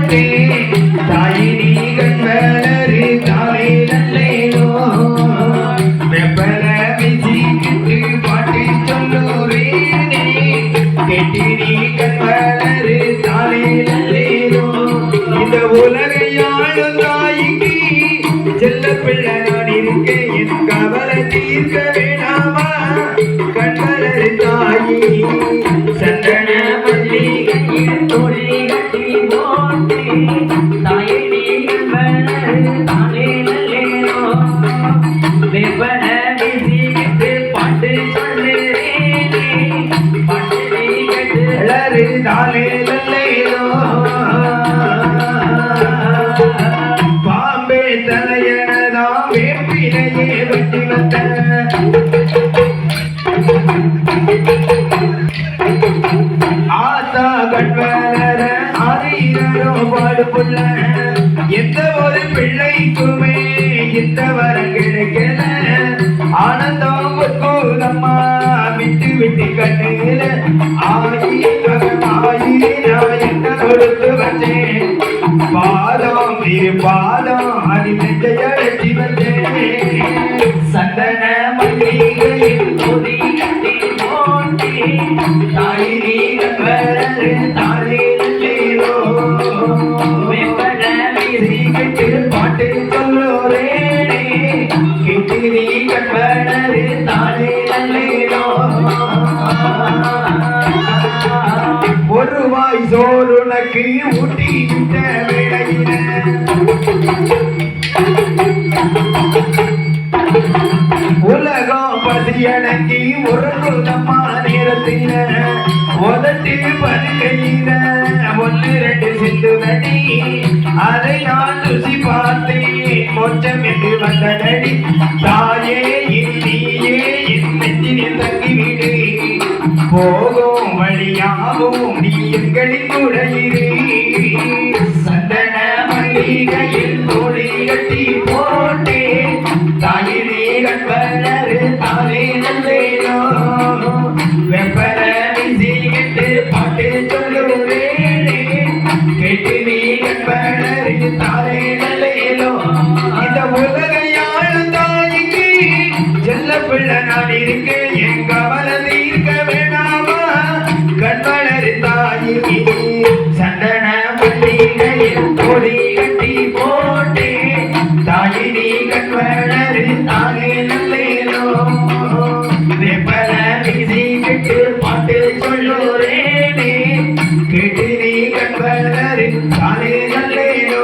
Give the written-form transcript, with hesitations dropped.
போட்டே தாயினி கண்வளரு தாலே நல்லேனோ வெப்பல மிசிக்கிட்டு பாட்டு சொல்லுறேனே கெட்டினி கண்வளரு தாலே நல்லேனோ இந்த உலகையாளும் தாய்க்கு செல்ல பிள்ளை நான் இருக்கேன் என் கவலை தீர்க்க வேணாமா கண்வளரு தாயி சந்தன மல்லிகையில் தோழி கட்டி போட்டே தாயினி கண்வளரு தாலே நல்லேனோ வெப்பன மிசிக்கிட்டு பாட்டு சொல்லுறேனே பாட்டு கேட்டு தாலே நல்லேனோ பாம்பே தலையனதாம் வேப்பிலையே வெட்டி வந்த ஆத்தா கண்வளர ஆரீரோ பாடுபுள்ள எந்த ஒரு பிள்ளைக்குமே இந்த வரம் கிடைக்கல ஆனந்தம் கூதம்மா விட்டு விட்டு கண்ணுல ஆயி நான் என்ன கொடுத்து வச்சேன் பாதம் இரு பாதம் அது நெஞ்சையடைச்சி வந்தேன் சந்தன மல்லிகையில் தொடி கட்டி போட்டே தாயினி கண்வளரு தாலே நல்லேனோ வெப்பன மிசிக்கிட்டு பாட்டு சொல்லுறேனே கெட்டினி கண்வளரு தாலே நல்லேனோ ஒரு வாய் சோறு உனக்கு ஊட்டி விட்ட வேளையில உலகம் பசியடங்கி உறங்குதம்மா நேரத்தில உதட்டு படுக்கையில ஒன்று ரெண்டு சிந்து நடி அதை நான் ருசி பார்த்தேன் மொச்சம் என்று வந்தடி தாயே நீயே என் நெஞ்சினில் தங்கிவிடு போகும் வழியாகும் நீ எங்களின் உடையிறே சந்தன மல்லிகையில் தோழி கட்டி போட்டே தாயினி கண்வளரு தாலே நல்லேனோ வெப்பன மிசிக்கிட்டு பாட்டு சொல்லுறேனே கெட்டினி கண்வளரு தாலே நல்லேனோ இந்த உலகையாளும் தாய்க்கு செல்ல பிள்ளை நான் இருக்கேன் என் கவலை தீர்க்க வேணாமா கண்வளரு தாயி சந்தன மல்லிகையில் தோழி கட்டி போட்டே தாயினி கண்வளரு தாலே நல்லேனோ வெப்பன மிசிக்கிட்டு பாட்டு சொல்லுறேனே கெட்டினி கண்வளரு தாலே நல்லேனோ